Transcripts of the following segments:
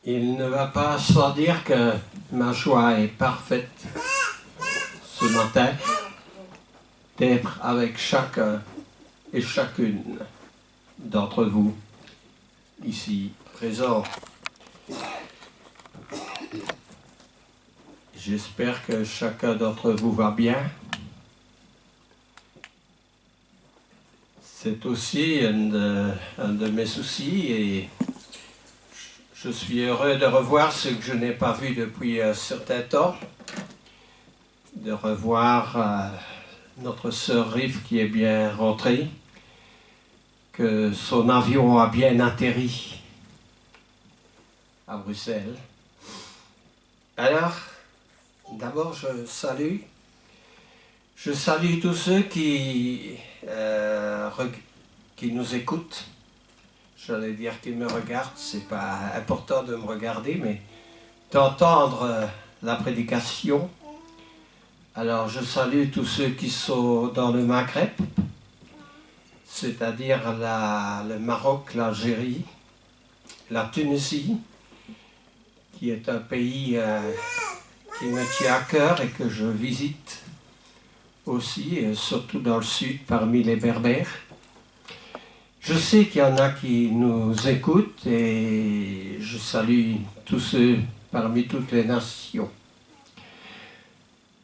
Il ne va pas sans dire que ma joie est parfaite ce matin d'être avec chacun et chacune d'entre vous ici présents. J'espère que chacun d'entre vous va bien. C'est aussi un de mes soucis et je suis heureux de revoir ce que je n'ai pas vu depuis un certain temps, de revoir notre sœur Rive qui est bien rentrée, que son avion a bien atterri à Bruxelles. Alors, d'abord je salue tous ceux qui nous écoutent. J'allais dire qu'ils me regardent, c'est pas important de me regarder, mais d'entendre la prédication. Alors je salue tous ceux qui sont dans le Maghreb, c'est-à-dire le Maroc, l'Algérie, la Tunisie, qui est un pays qui me tient à cœur et que je visite aussi, et surtout dans le sud, parmi les Berbères. Je sais qu'il y en a qui nous écoutent et je salue tous ceux parmi toutes les nations.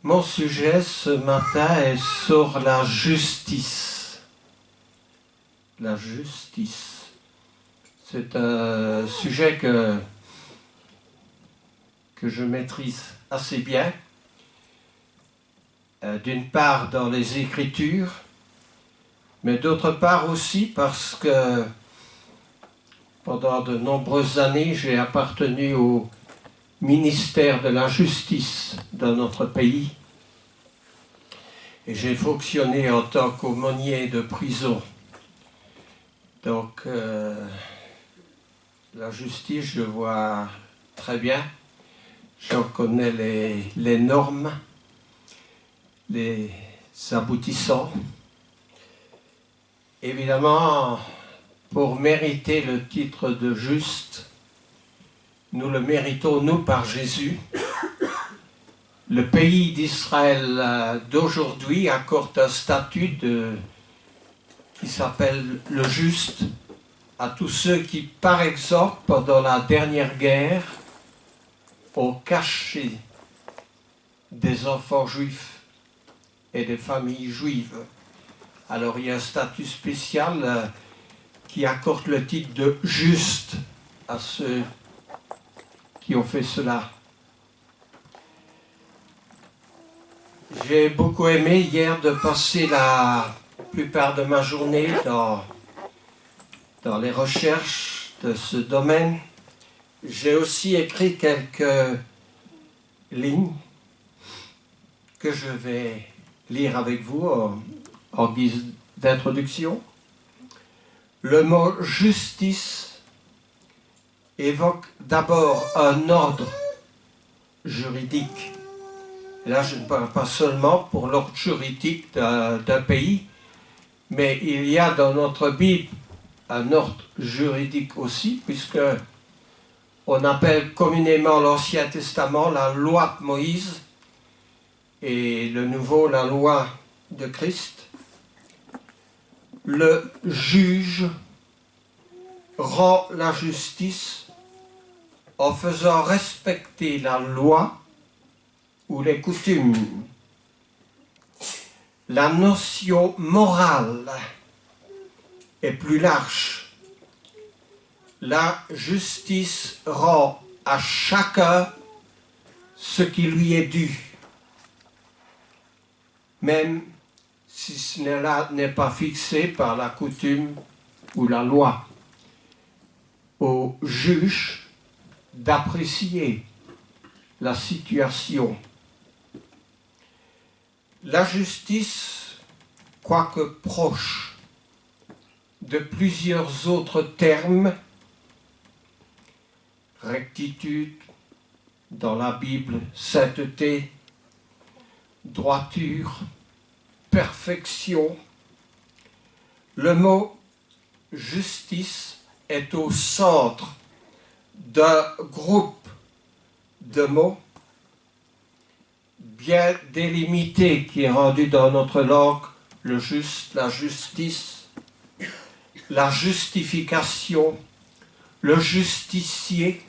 Mon sujet ce matin est sur la justice. La justice. C'est un sujet que je maîtrise assez bien. D'une part dans les Écritures, mais d'autre part aussi parce que pendant de nombreuses années, j'ai appartenu au ministère de la Justice dans notre pays et j'ai fonctionné en tant qu'aumônier de prison. Donc, la justice, je vois très bien, j'en connais les normes, les aboutissants. Évidemment, pour mériter le titre de juste, nous le méritons, nous, par Jésus. Le pays d'Israël d'aujourd'hui accorde un statut qui s'appelle le juste à tous ceux qui, par exemple, pendant la dernière guerre, ont caché des enfants juifs et des familles juives. Alors il y a un statut spécial qui accorde le titre de juste à ceux qui ont fait cela. J'ai beaucoup aimé hier de passer la plupart de ma journée dans les recherches de ce domaine. J'ai aussi écrit quelques lignes que je vais lire avec vous en guise d'introduction. Le mot justice évoque d'abord un ordre juridique. Et là, je ne parle pas seulement pour l'ordre juridique d'un pays, mais il y a dans notre Bible un ordre juridique aussi, puisque on appelle communément l'Ancien Testament la loi de Moïse et le Nouveau la loi de Christ. Le juge rend la justice en faisant respecter la loi ou les coutumes. La notion morale est plus large. La justice rend à chacun ce qui lui est dû, même si ce n'est pas fixé par la coutume ou la loi. Au juge d'apprécier la situation. La justice, quoique proche de plusieurs autres termes, rectitude dans la Bible, sainteté, droiture, perfection, le mot justice est au centre d'un groupe de mots bien délimité qui est rendu dans notre langue le juste, la justice, la justification, le justicier.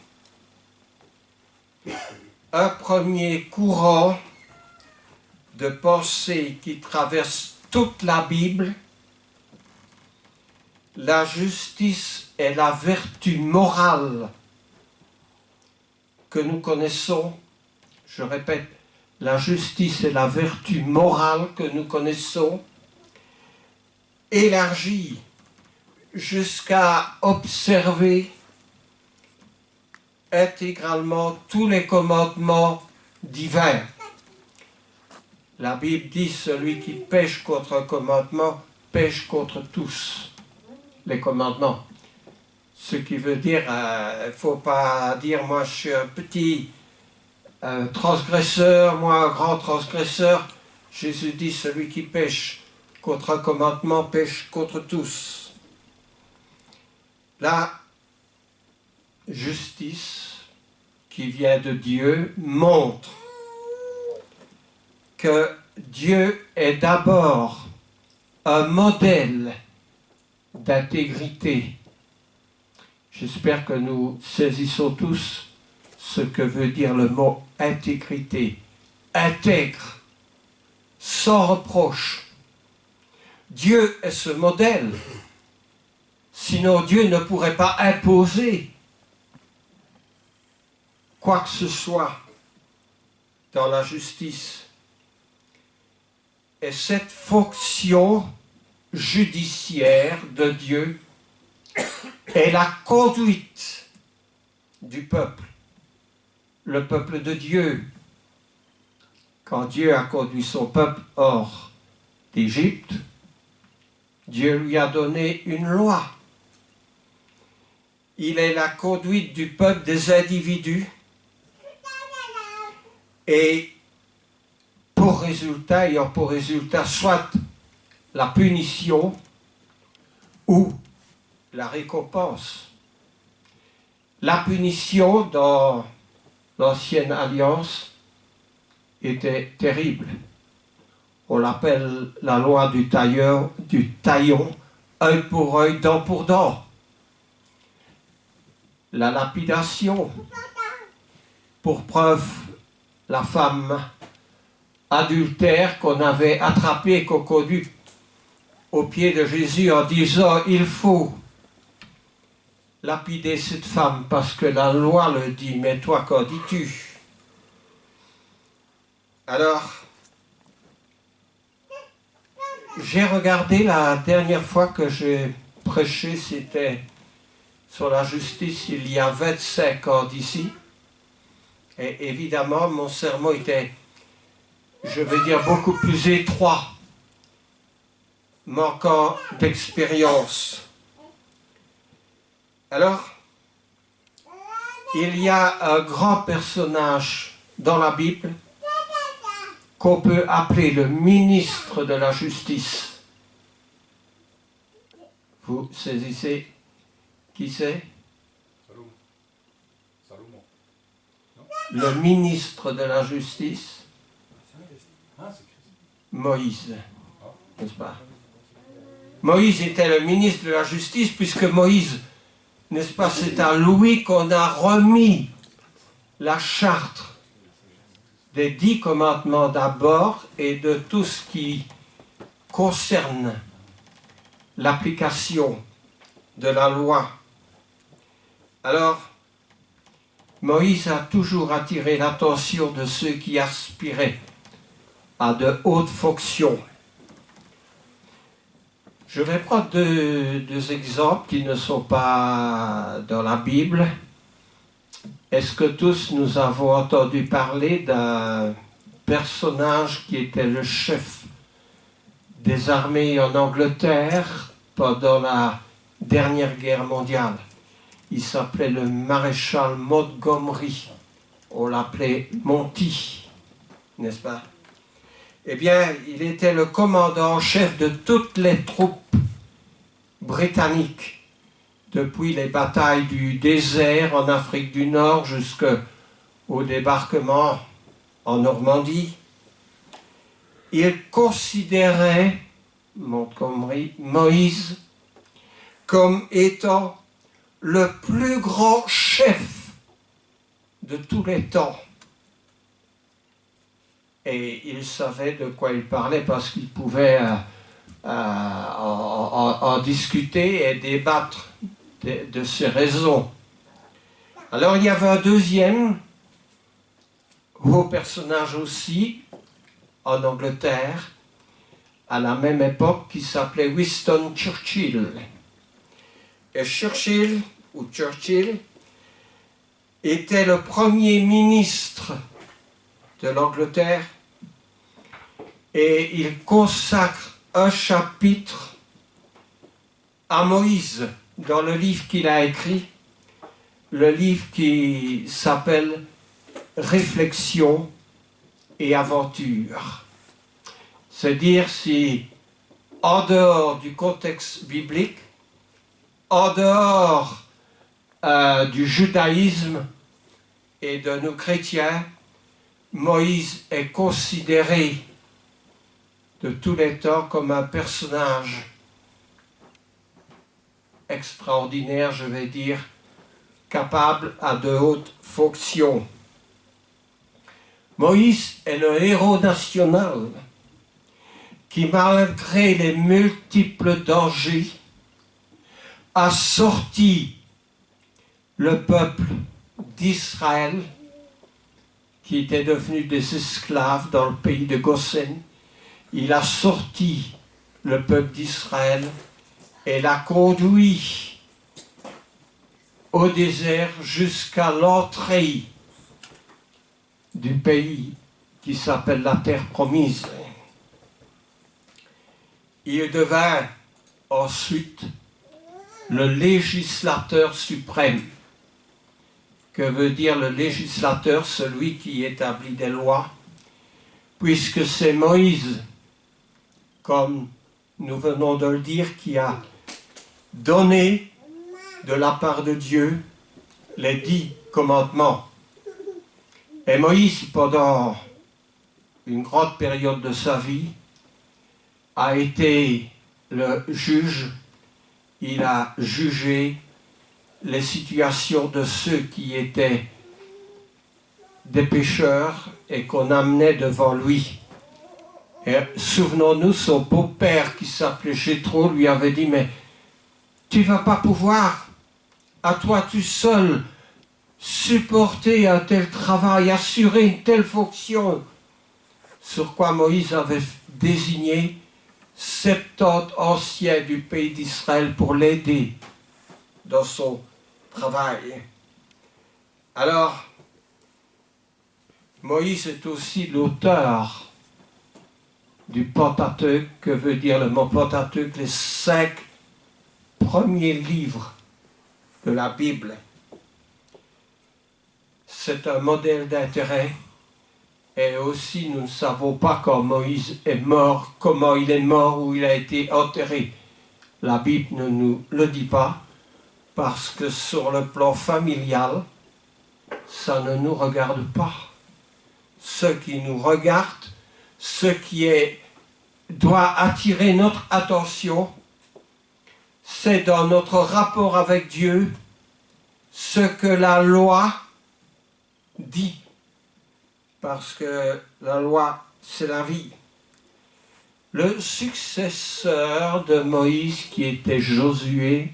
Un premier courant de pensée qui traverse toute la Bible. La justice est la vertu morale que nous connaissons. Je répète, la justice est la vertu morale que nous connaissons, élargie jusqu'à observer intégralement tous les commandements divins. La Bible dit, celui qui pêche contre un commandement, pêche contre tous les commandements. Ce qui veut dire, il ne faut pas dire, moi je suis un petit transgresseur, moi un grand transgresseur. Jésus dit, celui qui pêche contre un commandement, pêche contre tous. La justice qui vient de Dieu montre que Dieu est d'abord un modèle d'intégrité. J'espère que nous saisissons tous ce que veut dire le mot intégrité. Intègre, sans reproche. Dieu est ce modèle. Sinon Dieu ne pourrait pas imposer quoi que ce soit dans la justice. Et cette fonction judiciaire de Dieu est la conduite du peuple. Le peuple de Dieu, quand Dieu a conduit son peuple hors d'Égypte, Dieu lui a donné une loi. Il est la conduite du peuple, des individus, et ayant pour résultat soit la punition ou la récompense. La punition dans l'ancienne alliance était terrible. On l'appelle la loi du taillon, œil pour œil, dent pour dent. La lapidation, pour preuve la femme adultère qu'on avait attrapée et qu'on conduit au pied de Jésus en disant « Il faut lapider cette femme parce que la loi le dit, mais toi qu'en dis-tu » Alors, j'ai regardé la dernière fois que j'ai prêché, c'était sur la justice il y a 25 ans d'ici. Et évidemment, mon sermon était, je veux dire, beaucoup plus étroit, manquant d'expérience. Alors, il y a un grand personnage dans la Bible qu'on peut appeler le ministre de la justice. Vous saisissez qui c'est? Salomon. Le ministre de la justice, Moïse, n'est-ce pas? Moïse était le ministre de la justice puisque Moïse, n'est-ce pas, c'est à lui qu'on a remis la charte des 10 commandements d'abord et de tout ce qui concerne l'application de la loi. Alors, Moïse a toujours attiré l'attention de ceux qui aspiraient à de hautes fonctions. Je vais prendre deux exemples qui ne sont pas dans la Bible. Est-ce que tous nous avons entendu parler d'un personnage qui était le chef des armées en Angleterre pendant la dernière guerre mondiale? Il s'appelait le maréchal Montgomery. On l'appelait Monty, n'est-ce pas? Eh bien, il était le commandant en chef de toutes les troupes britanniques depuis les batailles du désert en Afrique du Nord jusqu'au débarquement en Normandie. Il considérait Montgomery Moïse comme étant le plus grand chef de tous les temps. Et il savait de quoi il parlait parce qu'il pouvait en discuter et débattre de ses raisons. Alors il y avait un deuxième haut personnage aussi en Angleterre à la même époque qui s'appelait Winston Churchill. Et Churchill était le premier ministre de l'Angleterre et il consacre un chapitre à Moïse dans le livre qu'il a écrit, le livre qui s'appelle Réflexion et aventure. C'est dire si, en dehors du contexte biblique, en dehors du judaïsme et de nous chrétiens, Moïse est considéré de tous les temps comme un personnage extraordinaire, je vais dire, capable à de hautes fonctions. Moïse est le héros national qui, malgré les multiples dangers, a sorti le peuple d'Israël, qui était devenu des esclaves dans le pays de Goshen. Il a sorti le peuple d'Israël et l'a conduit au désert jusqu'à l'entrée du pays qui s'appelle la terre promise. Il devint ensuite le législateur suprême. Que veut dire le législateur? Celui qui établit des lois, puisque c'est Moïse, comme nous venons de le dire, qui a donné de la part de Dieu les 10 commandements. Et Moïse, pendant une grande période de sa vie, a été le juge. Il a jugé les situations de ceux qui étaient des pécheurs et qu'on amenait devant lui. Et souvenons-nous, son beau-père qui s'appelait Jéthro lui avait dit « Mais tu ne vas pas pouvoir, à toi tout seul, supporter un tel travail, assurer une telle fonction. » Sur quoi Moïse avait désigné 70 anciens du pays d'Israël pour l'aider dans son travail. Alors, Moïse est aussi l'auteur du Pentateuque. Que veut dire le mot Pentateuque? Les 5 premiers livres de la Bible. C'est un modèle d'intérêt. Et aussi, nous ne savons pas quand Moïse est mort, comment il est mort, où il a été enterré. La Bible ne nous le dit pas, parce que sur le plan familial, ça ne nous regarde pas. Ce qui nous regarde, ce qui doit attirer notre attention, c'est dans notre rapport avec Dieu, ce que la loi dit. Parce que la loi, c'est la vie. Le successeur de Moïse, qui était Josué,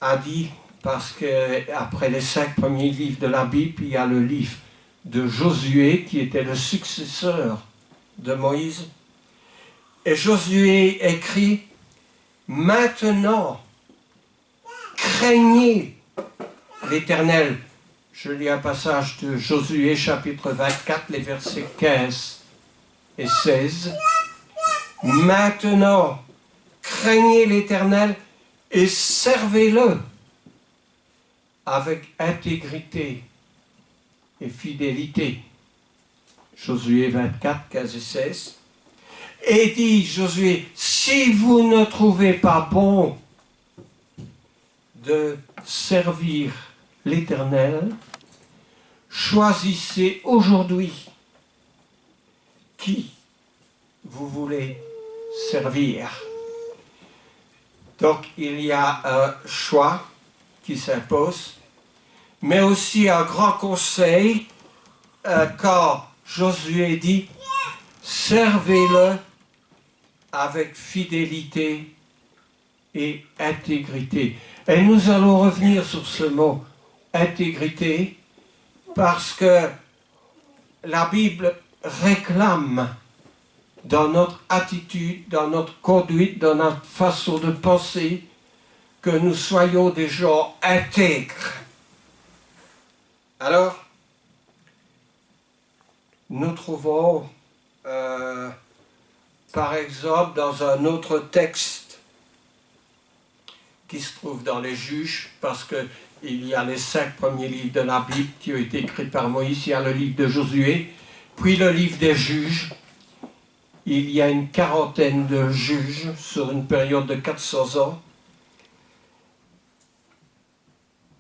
a dit, parce qu'après les 5 premiers livres de la Bible, il y a le livre de Josué, qui était le successeur de Moïse. Et Josué écrit, « Maintenant, craignez l'Éternel ». Je lis un passage de Josué, chapitre 24, les versets 15 et 16. « Maintenant, craignez l'Éternel et servez-le avec intégrité et fidélité. » Josué 24, 15 et 16. Et dit Josué, « Si vous ne trouvez pas bon de servir l'Éternel, choisissez aujourd'hui qui vous voulez servir. Donc il y a un choix qui s'impose, mais aussi un grand conseil quand Josué dit « Servez-le avec fidélité et intégrité ». Et nous allons revenir sur ce mot « intégrité » parce que la Bible réclame dans notre attitude, dans notre conduite, dans notre façon de penser, que nous soyons des gens intègres. Alors, nous trouvons, par exemple, dans un autre texte qui se trouve dans les Juges, parce qu'il y a les 5 premiers livres de la Bible qui ont été écrits par Moïse, il y a le livre de Josué, puis le livre des Juges. Il y a une quarantaine de juges sur une période de 400 ans.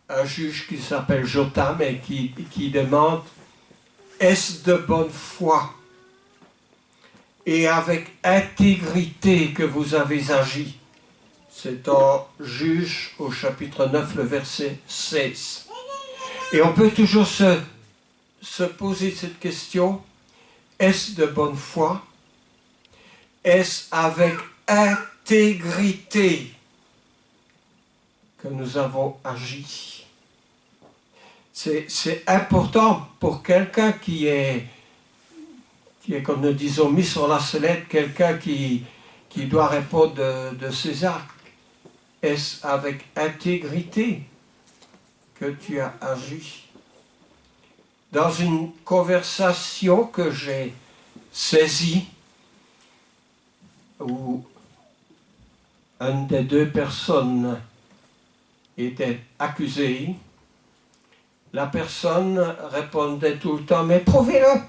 Un juge qui s'appelle Jotam et qui demande « Est-ce de bonne foi et avec intégrité que vous avez agi ?» C'est en Juge au chapitre 9, le verset 16. Et on peut toujours se poser cette question, est-ce de bonne foi? Est-ce avec intégrité que nous avons agi? C'est important pour quelqu'un qui est, comme nous disons, mis sur la sellette, quelqu'un qui doit répondre de ses actes. Est-ce avec intégrité que tu as agi? Dans une conversation que j'ai saisie, où une des 2 personnes était accusée, la personne répondait tout le temps, mais prouvez-le,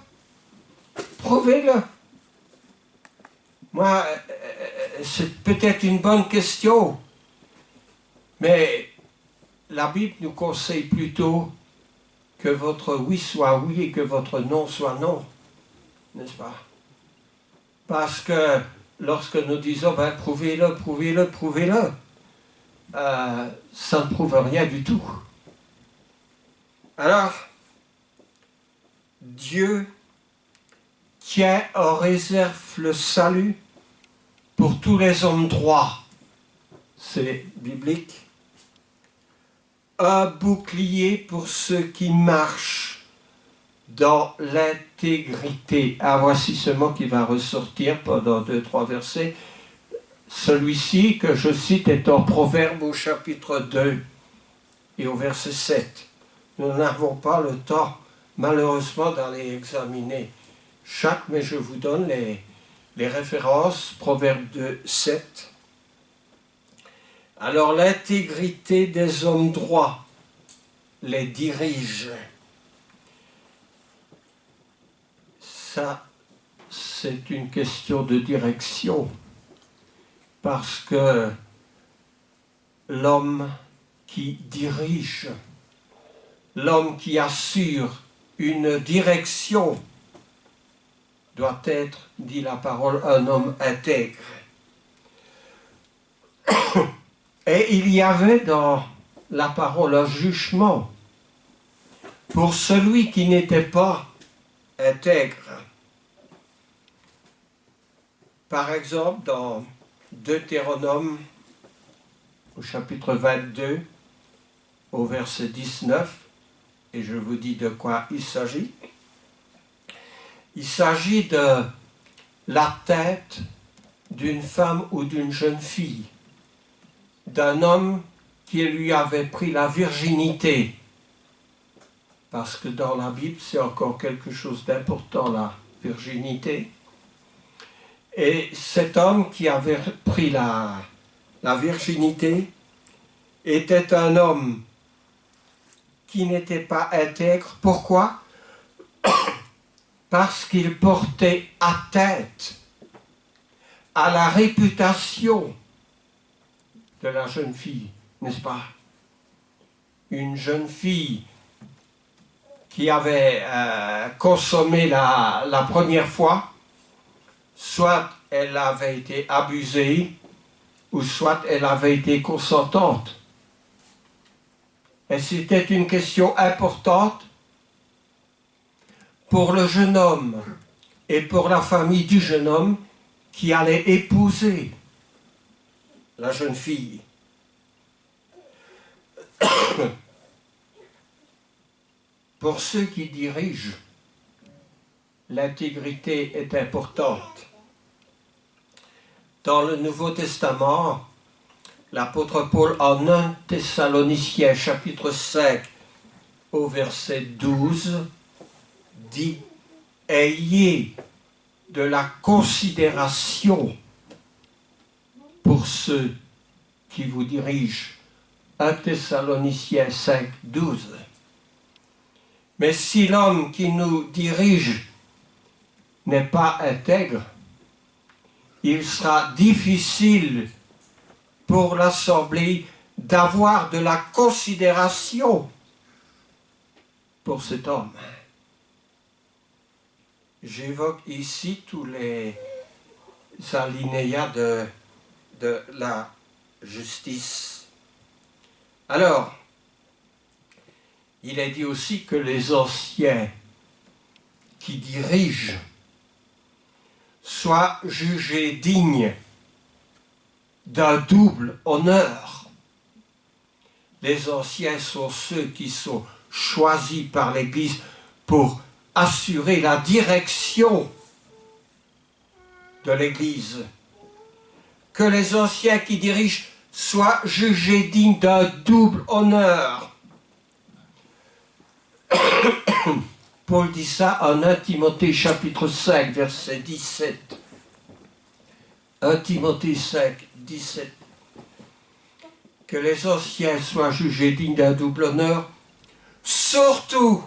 prouvez-le. Moi, c'est peut-être une bonne question, mais la Bible nous conseille plutôt que votre oui soit oui et que votre non soit non, n'est-ce pas? Parce que lorsque nous disons ben, prouvez-le, prouvez-le, prouvez-le, ça ne prouve rien du tout. Alors, Dieu tient en réserve le salut pour tous les hommes droits. C'est biblique. Un bouclier pour ceux qui marchent dans l'intégrité. Ah, voici ce mot qui va ressortir pendant 2-3 versets. Celui-ci, que je cite, est en Proverbe au chapitre 2 et au verset 7. Nous n'avons pas le temps, malheureusement, d'aller examiner chaque, mais je vous donne les références. Proverbe 2, 7. Alors, l'intégrité des hommes droits les dirige. Ça, c'est une question de direction, parce que l'homme qui dirige, l'homme qui assure une direction, doit être, dit la parole, un homme intègre. Et il y avait dans la parole un jugement pour celui qui n'était pas intègre. Par exemple, dans Deutéronome, au chapitre 22, au verset 19, et je vous dis de quoi il s'agit. Il s'agit de la tête d'une femme ou d'une jeune fille, d'un homme qui lui avait pris la virginité, parce que dans la Bible, c'est encore quelque chose d'important, la virginité. Et cet homme qui avait pris la virginité était un homme qui n'était pas intègre. Pourquoi? Parce qu'il portait atteinte à la réputation de la jeune fille, n'est-ce pas? une jeune fille qui avait consommé la première fois, soit elle avait été abusée, ou soit elle avait été consentante. Et c'était une question importante pour le jeune homme et pour la famille du jeune homme qui allait épouser la jeune fille. Pour ceux qui dirigent, l'intégrité est importante. Dans le Nouveau Testament, l'apôtre Paul, en 1 Thessaloniciens, chapitre 5, au verset 12, dit « Ayez de la considération pour ceux qui vous dirigent. » 1 Thessaloniciens 5, 12. Mais si l'homme qui nous dirige n'est pas intègre, il sera difficile pour l'Assemblée d'avoir de la considération pour cet homme. J'évoque ici tous les alinéas de la justice. Alors, il est dit aussi que les anciens qui dirigent soient jugés dignes d'un double honneur. Les anciens sont ceux qui sont choisis par l'Église pour assurer la direction de l'Église. Que les anciens qui dirigent soient jugés dignes d'un double honneur. Paul dit ça en 1 Timothée chapitre 5, verset 17. 1 Timothée 5, 17. Que les anciens soient jugés dignes d'un double honneur, surtout,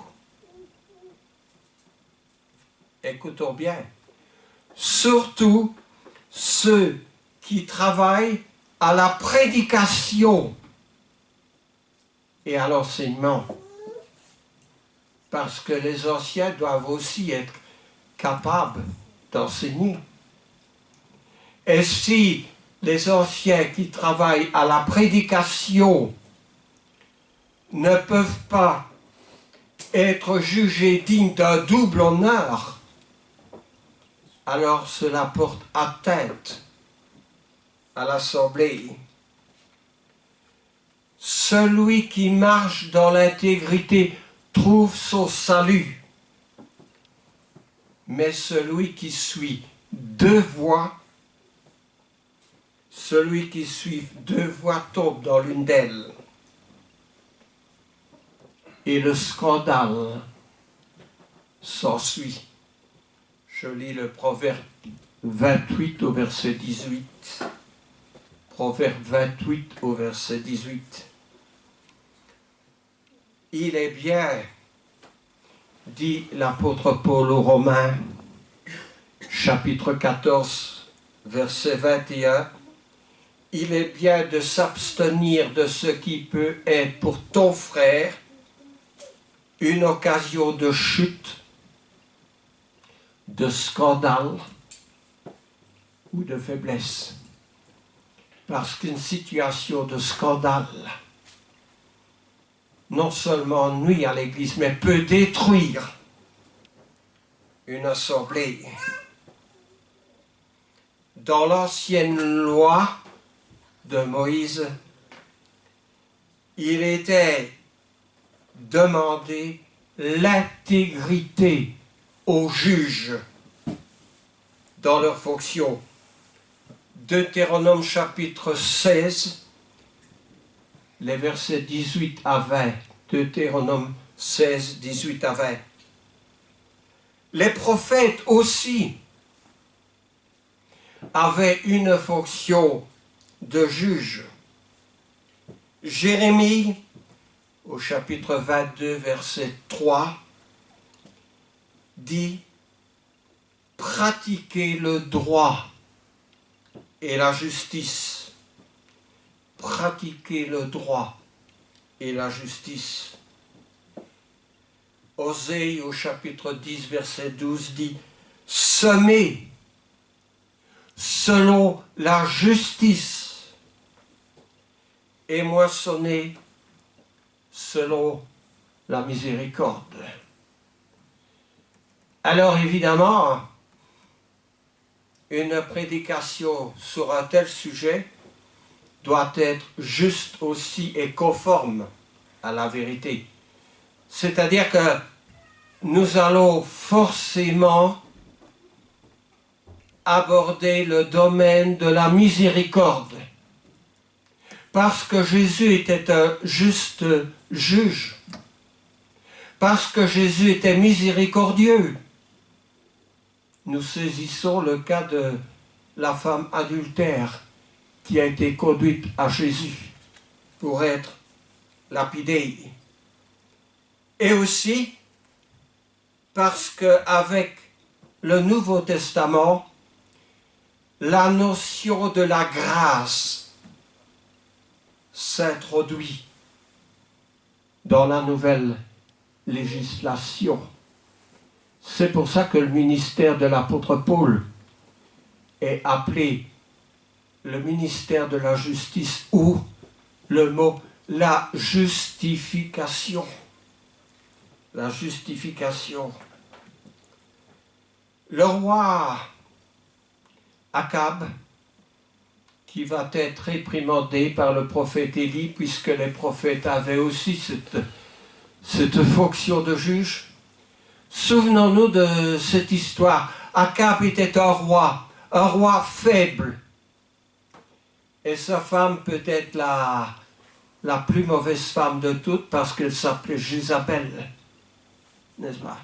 écoutons bien, surtout ceux qui travaillent à la prédication et à l'enseignement. Parce que les anciens doivent aussi être capables d'enseigner. Et si les anciens qui travaillent à la prédication ne peuvent pas être jugés dignes d'un double honneur, alors cela porte atteinte à l'Assemblée. Celui qui marche dans l'intégrité trouve son salut, mais celui qui suit deux voies, tombe dans l'une d'elles. Et le scandale s'ensuit. Je lis le Proverbe 28 au verset 18. Proverbe 28 au verset 18. Il est bien, dit l'apôtre Paul aux Romains, chapitre 14, verset 21, il est bien de s'abstenir de ce qui peut être pour ton frère une occasion de chute, de scandale ou de faiblesse. Parce qu'une situation de scandale non seulement nuit à l'Église, mais peut détruire une assemblée. Dans l'ancienne loi de Moïse, il était demandé l'intégrité aux juges dans leurs fonctions. Deutéronome chapitre 16, les versets 18 à 20. Deutéronome 16, 18 à 20. Les prophètes aussi avaient une fonction de juge. Jérémie, au chapitre 22, verset 3, dit « Pratiquez le droit et la justice. Pratiquez le droit et la justice. Osée au chapitre 10, verset 12 dit « Semez selon la justice et moissonnez selon la miséricorde. » Alors évidemment, une prédication sur un tel sujet doit être juste aussi et conforme à la vérité. C'est-à-dire que nous allons forcément aborder le domaine de la miséricorde. Parce que Jésus était un juste juge. Parce que Jésus était miséricordieux. Nous saisissons le cas de la femme adultère qui a été conduite à Jésus pour être lapidée. Et aussi parce qu'avec le Nouveau Testament, la notion de la grâce s'introduit dans la nouvelle législation. C'est pour ça que le ministère de l'apôtre Paul est appelé le ministère de la justice ou le mot la justification. La justification. Le roi Akab, qui va être réprimandé par le prophète Élie, puisque les prophètes avaient aussi cette fonction de juge. Souvenons-nous de cette histoire. Akab était un roi faible. Et sa femme peut être la plus mauvaise femme de toutes parce qu'elle s'appelait Jézabel. N'est-ce pas?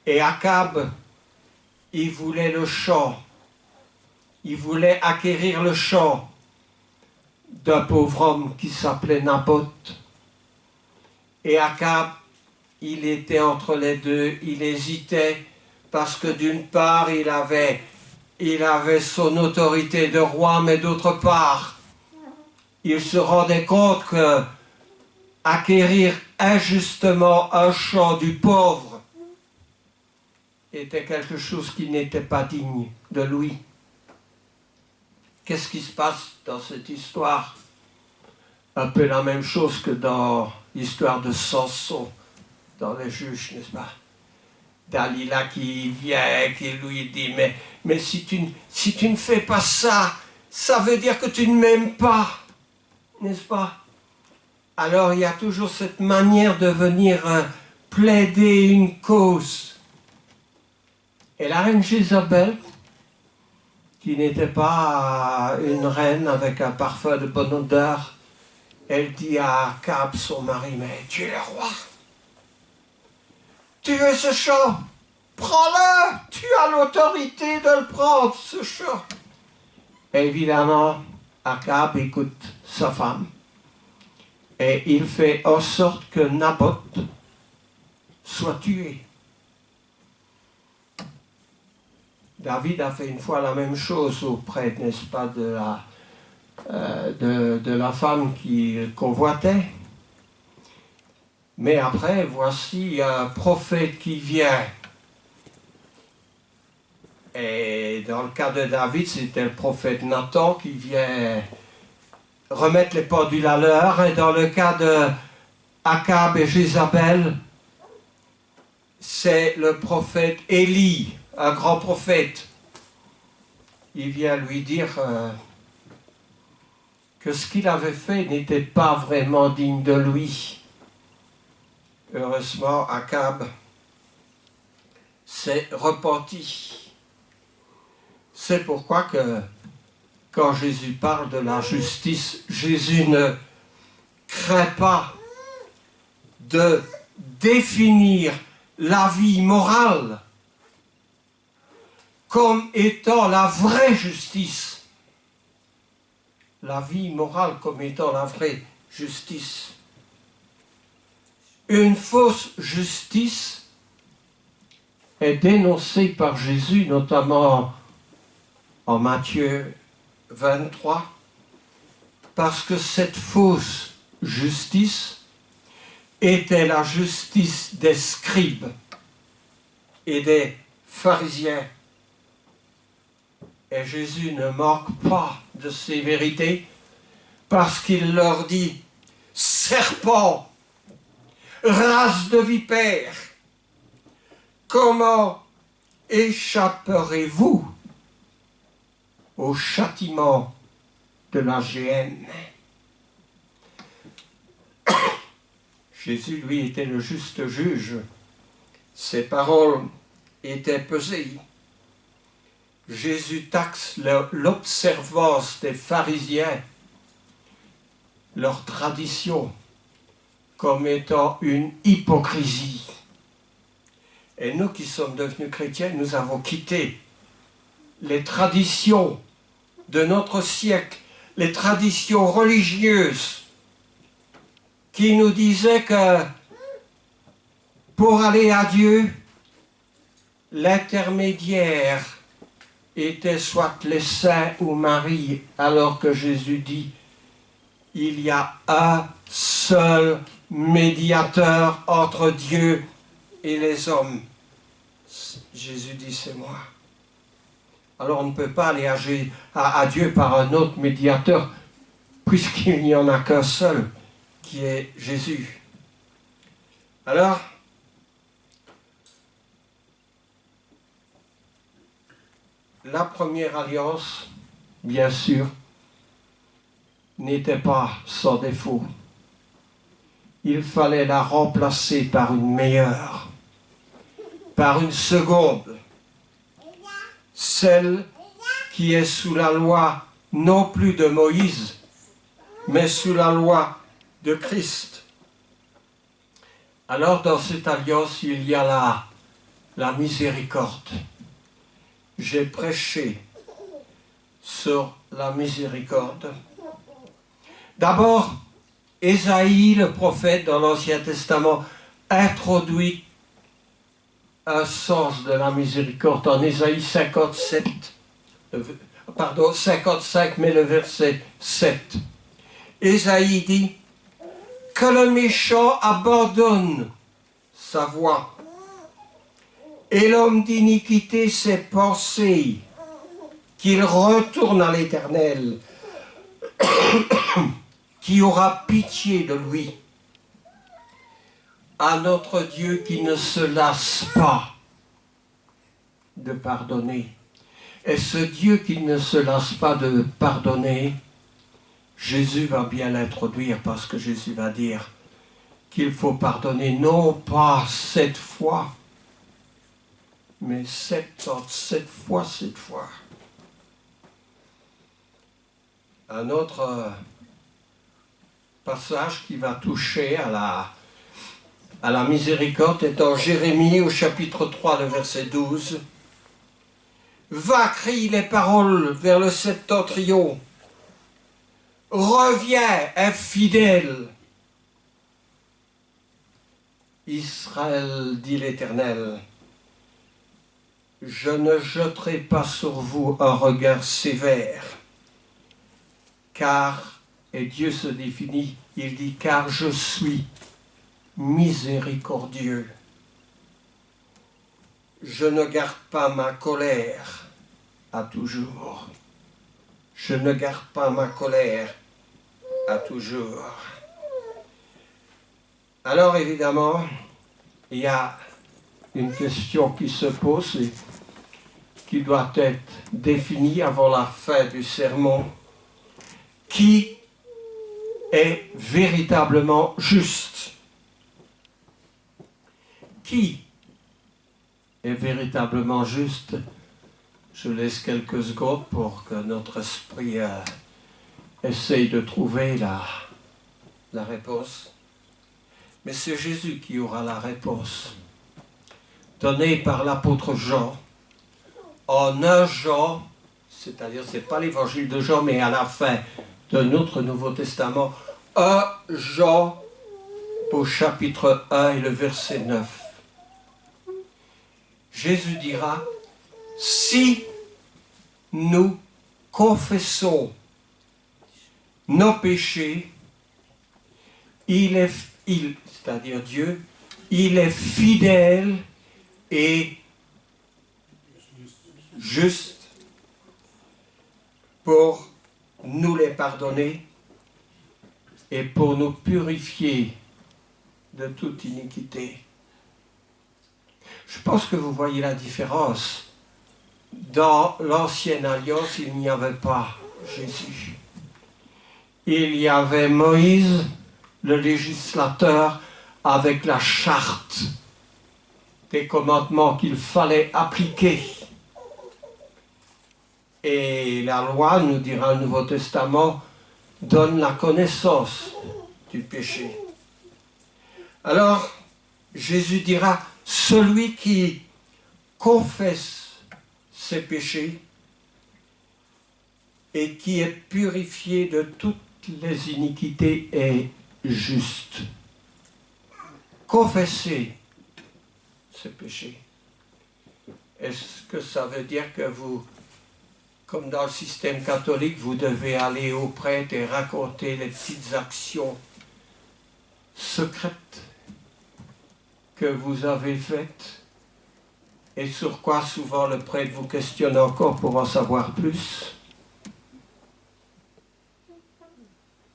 Et Akab, il voulait le champ. Il voulait acquérir le champ d'un pauvre homme qui s'appelait Naboth. Et Akab, il était entre les deux, il hésitait parce que d'une part, il avait son autorité de roi, mais d'autre part, il se rendait compte que acquérir injustement un champ du pauvre était quelque chose qui n'était pas digne de lui. Qu'est-ce qui se passe dans cette histoire? Un peu la même chose que dans l'histoire de Samson, dans les Juges, n'est-ce pas? Dalila qui vient, qui lui dit, mais si tu ne fais pas ça, ça veut dire que tu ne m'aimes pas, n'est-ce pas? Alors il y a toujours cette manière de venir plaider une cause. Et la reine Jézabel, qui n'était pas une reine avec un parfum de bonne odeur, elle dit à Akab, son mari, mais tu es le roi. Tu veux ce champ? Prends-le! Tu as l'autorité de le prendre, ce champ. Évidemment, Akab écoute sa femme. Et il fait en sorte que Naboth soit tué. David a fait une fois la même chose auprès, n'est-ce pas, de la femme qui convoitait. Mais après, voici un prophète qui vient. Et dans le cas de David, c'était le prophète Nathan qui vient remettre les pendules à l'heure. Et dans le cas de Akab et Jézabel, c'est le prophète Élie, un grand prophète. Il vient lui dire que ce qu'il avait fait n'était pas vraiment digne de lui. Heureusement, Akab s'est repenti. C'est pourquoi que quand Jésus parle de la justice, Jésus ne craint pas de définir la vie morale comme étant la vraie justice. La vie morale comme étant la vraie justice. Une fausse justice est dénoncée par Jésus, notamment en Matthieu 23, parce que cette fausse justice était la justice des scribes et des pharisiens. Et Jésus ne manque pas de ces vérités parce qu'il leur dit « Serpents, race de vipères, comment échapperez-vous au châtiment de la géhenne ?» Jésus, lui, était le juste juge. Ses paroles étaient pesées. Jésus taxe l'observance des pharisiens, leur tradition, comme étant une hypocrisie. Et nous qui sommes devenus chrétiens, nous avons quitté les traditions de notre siècle, les traditions religieuses qui nous disaient que pour aller à Dieu, l'intermédiaire était soit les saints ou Marie, alors que Jésus dit « Il y a un seul médiateur entre Dieu et les hommes. » Jésus dit « C'est moi. » Alors on ne peut pas aller à Dieu par un autre médiateur, puisqu'il n'y en a qu'un seul, qui est Jésus. Alors, la première alliance, bien sûr, n'était pas sans défaut. Il fallait la remplacer par une meilleure, par une seconde, celle qui est sous la loi non plus de Moïse, mais sous la loi de Christ. Alors dans cette alliance, il y a la miséricorde. J'ai prêché sur la miséricorde. D'abord, Ésaïe, le prophète dans l'Ancien Testament, introduit un sens de la miséricorde en Ésaïe 55, mais le verset 7. Ésaïe dit que le méchant abandonne sa voie et l'homme d'iniquité ses pensées, qu'il retourne à l'Éternel, qui aura pitié de lui, à notre Dieu qui ne se lasse pas de pardonner. Et ce Dieu qui ne se lasse pas de pardonner, Jésus va bien l'introduire parce que Jésus va dire qu'il faut pardonner non pas 7 fois, mais 77 fois 7 fois. Un autre passage qui va toucher à la miséricorde est en Jérémie au chapitre 3, le verset 12. « Va, crie les paroles vers le septentrion. Reviens, infidèle. Israël, dit l'Éternel, je ne jetterai pas sur vous un regard sévère, car, et Dieu se définit, il dit, car je suis miséricordieux. Je ne garde pas ma colère à toujours. Je ne garde pas ma colère à toujours. Alors évidemment, il y a une question qui se pose et qui doit être définie avant la fin du sermon. Qui est véritablement juste? Qui est véritablement juste? Je laisse quelques secondes pour que notre esprit essaye de trouver la réponse. Mais c'est Jésus qui aura la réponse, donnée par l'apôtre Jean, en 1 Jean, c'est-à-dire ce n'est pas l'évangile de Jean, mais à la fin de notre Nouveau Testament, 1 Jean au chapitre 1 et le verset 9. Jésus dira, si nous confessons nos péchés, c'est-à-dire Dieu, il est fidèle et juste pour nous les pardonner et pour nous purifier de toute iniquité. Je pense que vous voyez la différence. Dans l'ancienne alliance, il n'y avait pas Jésus. Il y avait Moïse, le législateur, avec la charte des commandements qu'il fallait appliquer. Et la loi, nous dira le Nouveau Testament, donne la connaissance du péché. Alors, Jésus dira, celui qui confesse ses péchés et qui est purifié de toutes les iniquités est juste. Confessez ses péchés. Est-ce que ça veut dire que vous, comme dans le système catholique, vous devez aller au prêtre et raconter les petites actions secrètes que vous avez faites et sur quoi souvent le prêtre vous questionne encore pour en savoir plus?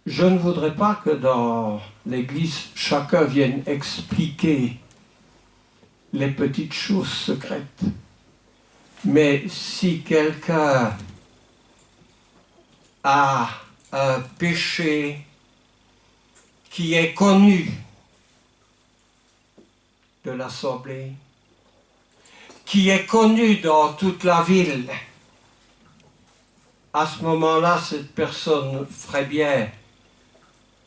Je ne voudrais pas que dans l'Église, chacun vienne expliquer les petites choses secrètes. Mais si quelqu'un a un péché qui est connu de l'Assemblée, qui est connu dans toute la ville, à ce moment-là, cette personne ferait bien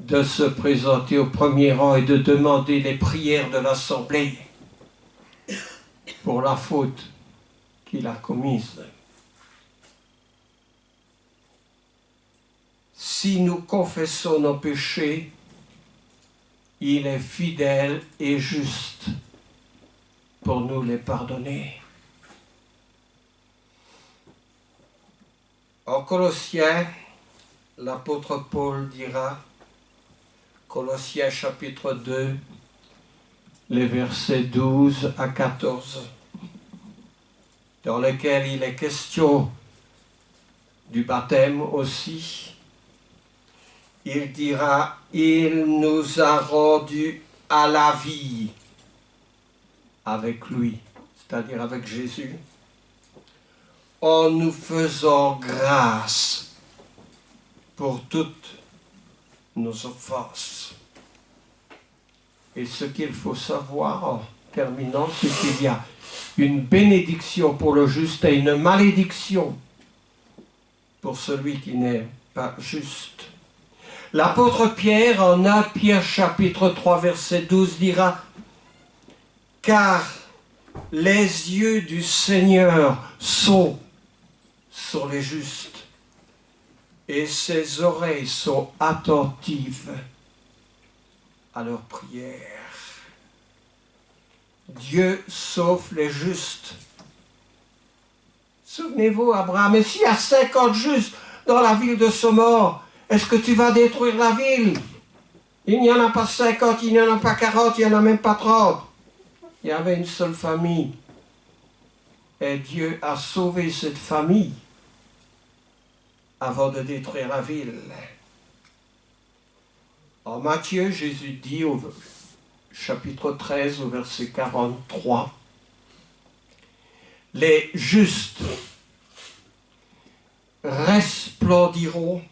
de se présenter au premier rang et de demander les prières de l'Assemblée pour la faute qu'il a commise. Si nous confessons nos péchés, il est fidèle et juste pour nous les pardonner. En Colossiens, l'apôtre Paul dira, Colossiens chapitre 2, les versets 12 à 14, dans lesquels il est question du baptême aussi. Il dira, il nous a rendus à la vie avec lui, c'est-à-dire avec Jésus, en nous faisant grâce pour toutes nos offenses. Et ce qu'il faut savoir en terminant, c'est qu'il y a une bénédiction pour le juste et une malédiction pour celui qui n'est pas juste. L'apôtre Pierre, en 1 Pierre chapitre 3, verset 12, dira « Car les yeux du Seigneur sont sur les justes, et ses oreilles sont attentives à leurs prières. » Dieu sauve les justes. Souvenez-vous, Abraham, et s'il y a 50 justes dans la ville de Somor, est-ce que tu vas détruire la ville? Il n'y en a pas 50, il n'y en a pas 40, il n'y en a même pas 30. Il y avait une seule famille. Et Dieu a sauvé cette famille avant de détruire la ville. En Matthieu, Jésus dit au chapitre 13, au verset 43, « Les justes resplendiront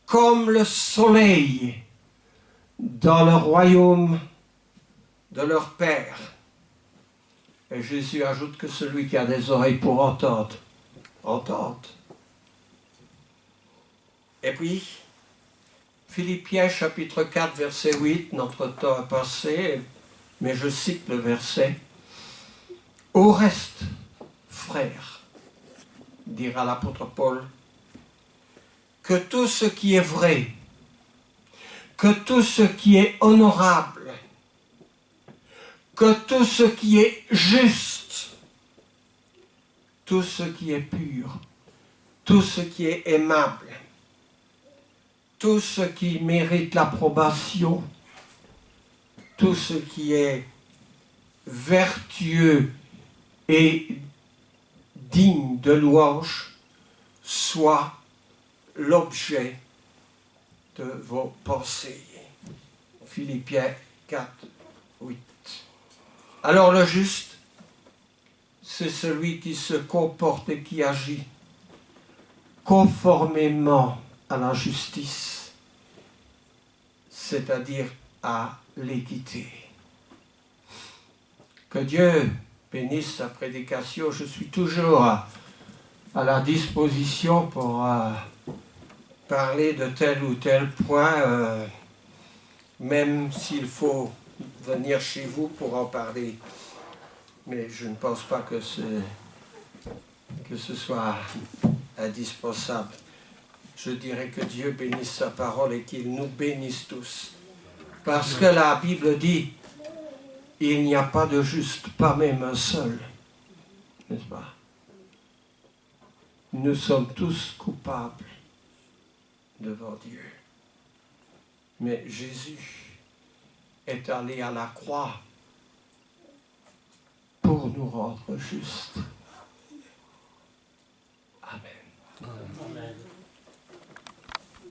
comme le soleil dans le royaume de leur Père. » Et Jésus ajoute que celui qui a des oreilles pour entendre, entende. Et puis, Philippiens chapitre 4, verset 8, notre temps a passé, mais je cite le verset. « Au reste, frères, dira l'apôtre Paul, que tout ce qui est vrai, que tout ce qui est honorable, que tout ce qui est juste, tout ce qui est pur, tout ce qui est aimable, tout ce qui mérite l'approbation, tout ce qui est vertueux et digne de louange soit l'objet de vos pensées. Philippiens 4, 8. Alors le juste, c'est celui qui se comporte et qui agit conformément à la justice, c'est-à-dire à l'équité. Que Dieu bénisse sa prédication. Je suis toujours à la disposition pour parler de tel ou tel point, même s'il faut venir chez vous pour en parler. Mais je ne pense pas que ce soit indispensable. Je dirais que Dieu bénisse sa parole et qu'il nous bénisse tous. Parce que la Bible dit, il n'y a pas de juste, pas même un seul. N'est-ce pas? Nous sommes tous coupables devant Dieu. Mais Jésus est allé à la croix pour nous rendre justes.